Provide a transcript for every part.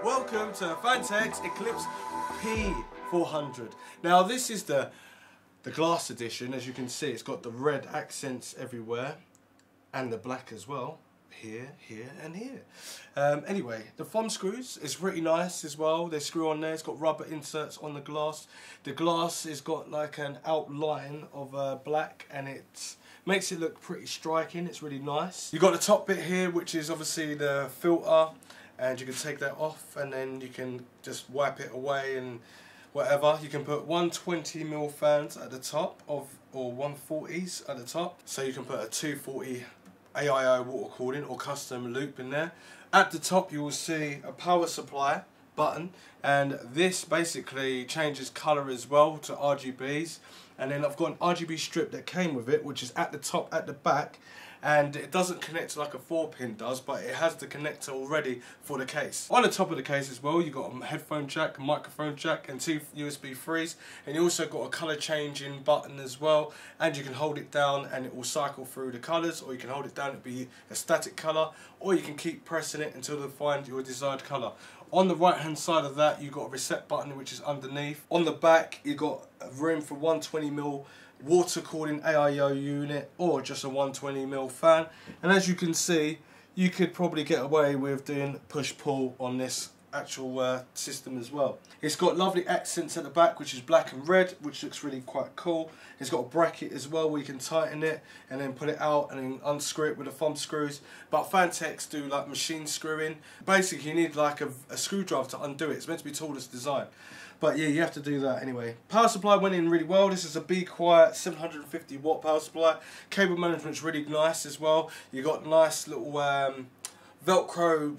Welcome to Phanteks Eclipse P400. Now this is the glass edition. As you can see, it's got the red accents everywhere and the black as well. Here, here and here. Anyway, the thumb screws is pretty nice as well. They screw on there. It's got rubber inserts on the glass. The glass has got like an outline of black, and it makes it look pretty striking. It's really nice. You've got the top bit here, which is obviously the filter, and you can take that off and then you can just wipe it away and whatever. You can put 120mm fans at the top or 140s at the top, so you can put a 240 AIO water cooling or custom loop in there. At the top you will see a power supply button, and this basically changes colour as well to RGBs. And then I've got an RGB strip that came with it, which is at the top, at the back, and it doesn't connect like a 4-pin does, but it has the connector already for the case. On the top of the case as well, you've got a headphone jack, a microphone jack, and 2 USB 3s, and you also got a colour changing button as well, and you can hold it down and it will cycle through the colours, or you can hold it down, it'll be a static colour, or you can keep pressing it until you find your desired colour. On the right hand side of that, you've got a reset button which is underneath. On the back, you've got room for 120mm water cooling AIO unit or just a 120mm fan. And as you can see, you could probably get away with doing push-pull on this actual system as well. It's got lovely accents at the back, which is black and red, which looks really quite cool. It's got a bracket as well where you can tighten it and then put it out and then unscrew it with the thumb screws. But Phanteks do like machine screwing. Basically you need like a screwdriver to undo it. It's meant to be toolless design. But yeah, you have to do that anyway. Power supply went in really well. This is a Be Quiet 750 watt power supply. Cable management's really nice as well. You got nice little Velcro,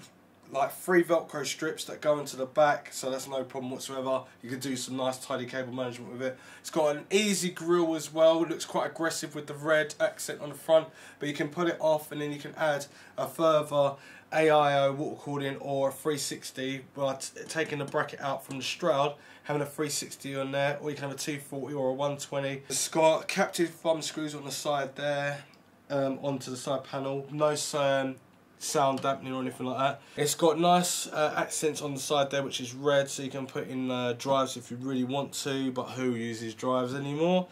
like 3 Velcro strips that go into the back, so that's no problem whatsoever. You can do some nice tidy cable management with it. It's got an easy grille as well. It looks quite aggressive with the red accent on the front, but you can put it off and then you can add a further AIO water cooling or a 360, but taking the bracket out from the shroud, having a 360 on there, or you can have a 240 or a 120. It's got captive thumb screws on the side there, onto the side panel. No sound dampening or anything like that. It's got nice accents on the side there, which is red, so you can put in drives if you really want to, but who uses drives anymore?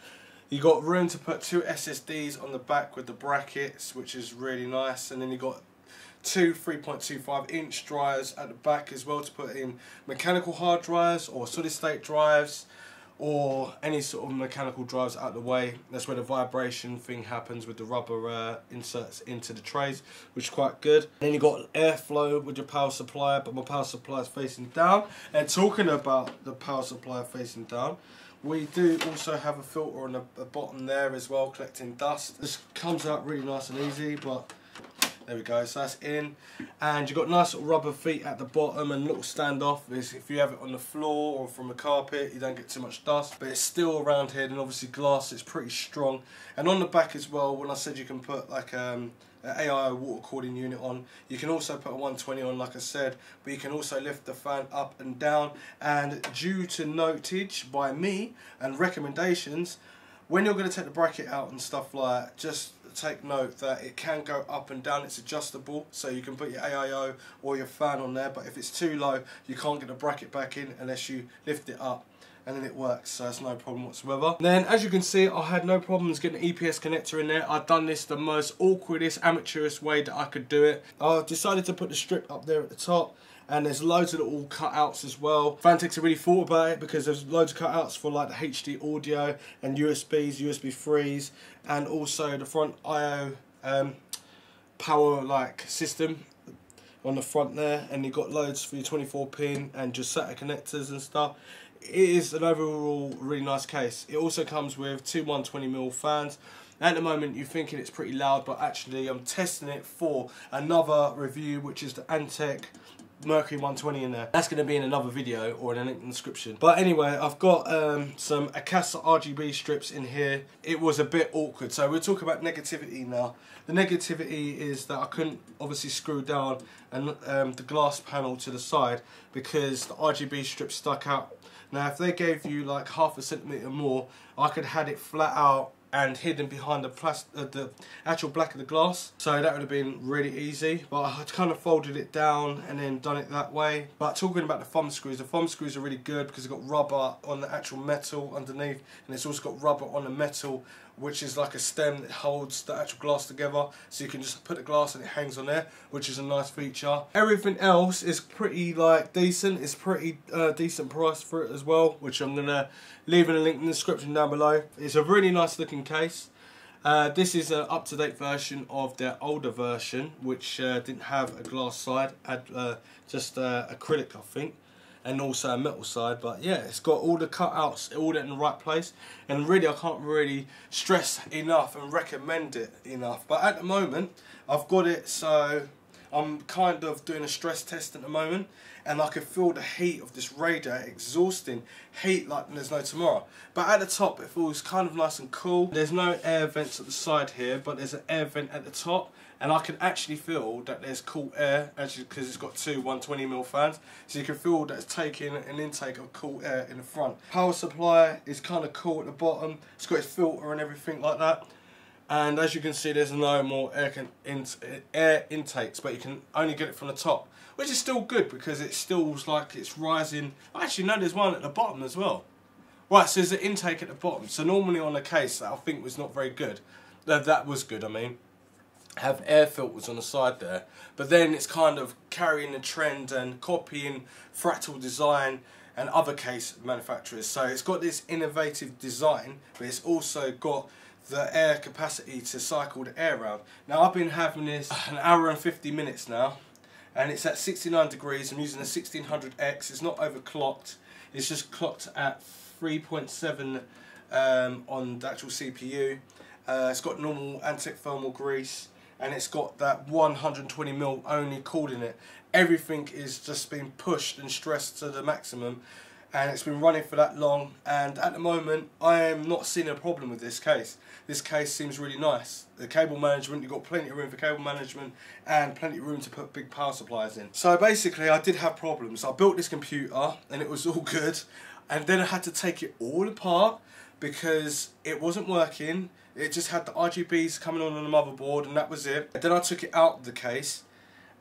You got room to put 2 SSDs on the back with the brackets, which is really nice, and then you got 2 3.25-inch drives at the back as well to put in mechanical hard drives or solid state drives, or any sort of mechanical drives out of the way. That's where the vibration thing happens with the rubber inserts into the trays, which is quite good. Then you've got airflow with your power supply, but my power supply is facing down. And talking about the power supply facing down, we do also have a filter on the bottom there as well, collecting dust. This comes out really nice and easy, but there we go, so that's in. And you've got nice little rubber feet at the bottom and little standoff. If you have it on the floor or from a carpet, you don't get too much dust, but it's still around here, and obviously glass, it's pretty strong. And on the back as well, when I said you can put like an AIO water cooling unit on, you can also put a 120 on, like I said, but you can also lift the fan up and down. And due to notage by me and recommendations, when you're going to take the bracket out and stuff like that, just take note that it can go up and down. It's adjustable, so you can put your AIO or your fan on there, but if it's too low, you can't get the bracket back in unless you lift it up, and then it works, so it's no problem whatsoever. And then, as you can see, I had no problems getting an EPS connector in there. I've done this the most awkwardest, amateurish way that I could do it. I decided to put the strip up there at the top, and there's loads of little cutouts as well. Phanteks have really thought about it, because there's loads of cutouts for like the HD audio and USBs, USB 3s, and also the front IO power like system on the front there, and you've got loads for your 24-pin and just SATA connectors and stuff. It is an overall really nice case. It also comes with 2 120mm fans. At the moment you're thinking it's pretty loud, but actually I'm testing it for another review, which is the Antec Mercury 120 in there. That's going to be in another video or in a link in the description. But anyway, I've got some Akasa RGB strips in here. It was a bit awkward, so we'll talk about negativity now. The negativity is that I couldn't obviously screw down and the glass panel to the side because the RGB strip stuck out. Now if they gave you like 0.5 centimetre more, I could have had it flat out and hidden behind the actual black of the glass, so that would have been really easy, but I kind of folded it down and then done it that way. But talking about the thumb screws are really good because they've got rubber on the actual metal underneath, and it's also got rubber on the metal, which is like a stem that holds the actual glass together, so you can just put the glass and it hangs on there, which is a nice feature. Everything else is pretty like decent. It's pretty decent price for it as well, which I'm gonna leave in a link in the description down below. It's a really nice looking case. This is an up-to-date version of their older version, which didn't have a glass side, had just acrylic, I think, and also a metal side. But yeah, it's got all the cutouts all in the right place, and really I can't really stress enough and recommend it enough. But at the moment I've got it, so I'm kind of doing a stress test at the moment, and I can feel the heat of this radiator, exhausting heat like there's no tomorrow. But at the top it feels kind of nice and cool. There's no air vents at the side here, but there's an air vent at the top, and I can actually feel that there's cool air, actually, because it's got two 120mm fans, so you can feel that it's taking an intake of cool air in the front. Power supply is kind of cool at the bottom. It's got its filter and everything like that. And as you can see, there's no more air intakes, but you can only get it from the top, which is still good because it still like it's rising. Actually, no, there's one at the bottom as well. Right, so there's an intake at the bottom. So normally on a case that I think was not very good, that was good, I mean, have air filters on the side there, but then it's kind of carrying the trend and copying fractal design and other case manufacturers. So it's got this innovative design, but it's also got the air capacity to cycle the air around. Now I've been having this an hour and 50 minutes now, and it's at 69 degrees. I'm using a 1600X. It's not overclocked. It's just clocked at 3.7 on the actual CPU. It's got normal anti-thermal grease, and it's got that 120mm only cooling it. Everything is just being pushed and stressed to the maximum, and it's been running for that long, and at the moment I am not seeing a problem with this case. This case seems really nice. The cable management, you've got plenty of room for cable management and plenty of room to put big power supplies in. So basically I did have problems. I built this computer and it was all good, and then I had to take it all apart because it wasn't working. It just had the RGBs coming on the motherboard, and that was it. Then I took it out of the case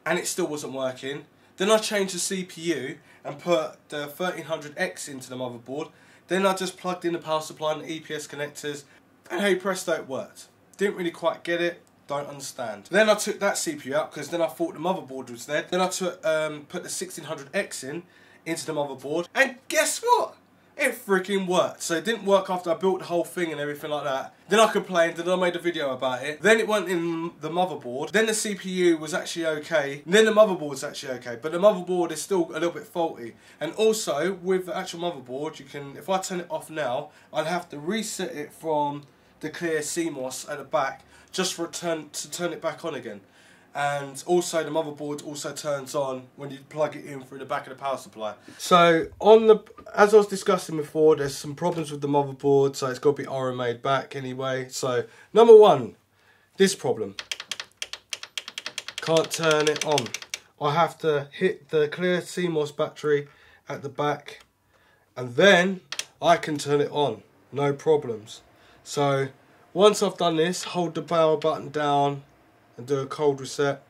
and it still wasn't working. Then I changed the CPU and put the 1300X into the motherboard. Then I just plugged in the power supply and the EPS connectors, and hey presto, it worked. Didn't really quite get it, don't understand. Then I took that CPU out because then I thought the motherboard was dead. Then I took, put the 1600X into the motherboard, and guess what? It freaking worked. So it didn't work after I built the whole thing and everything like that. Then I complained, and I made a video about it. Then it went in the motherboard. Then the CPU was actually okay. And then the motherboard's actually okay, but the motherboard is still a little bit faulty. And also with the actual motherboard, you can, if I turn it off now, I'll have to reset it from the clear CMOS at the back just for it to turn it back on again. And also the motherboard also turns on when you plug it in through the back of the power supply. So on the, as I was discussing before, there's some problems with the motherboard, so it's got to be RMA'd back anyway. So number one, this problem. Can't turn it on. I have to hit the clear CMOS battery at the back, and then I can turn it on, no problems. So once I've done this, hold the power button down and do a cold reset.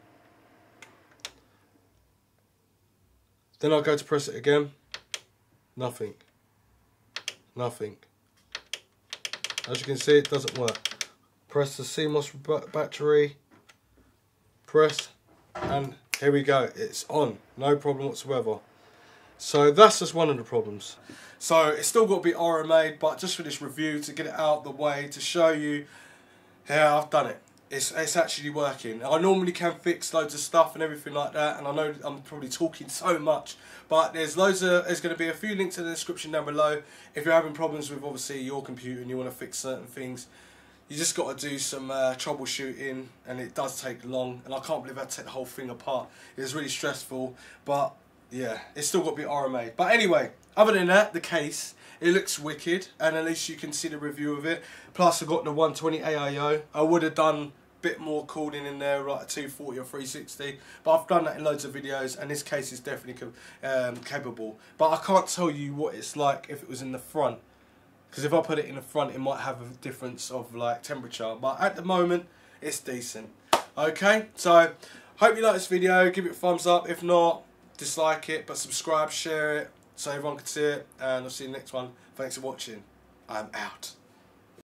Then I'll go to press it again. Nothing. Nothing. As you can see, it doesn't work. Press the CMOS battery. Press, and here we go. It's on. No problem whatsoever. So that's just one of the problems. So it's still got to be RMA'd, but just for this review, to get it out of the way, to show you how I've done it. It's actually working. I normally can fix loads of stuff and everything like that, and I know I'm probably talking so much, but there's going to be a few links in the description down below. If you're having problems with obviously your computer and you want to fix certain things, you just got to do some troubleshooting, and it does take long, and I can't believe I had to take the whole thing apart. It was really stressful, but yeah, it's still got to be RMA. But anyway, other than that, the case, it looks wicked, and at least you can see the review of it. Plus I got the 120 AIO. I would have done a bit more cooling in there, like a 240 or 360, but I've done that in loads of videos, and this case is definitely capable. But I can't tell you what it's like if it was in the front. because if I put it in the front it might have a difference of like temperature, but at the moment it's decent. Okay, so hope you like this video, give it a thumbs up, if not dislike it, but subscribe, share it so everyone can see it, and I'll see you in the next one. Thanks for watching. I'm out.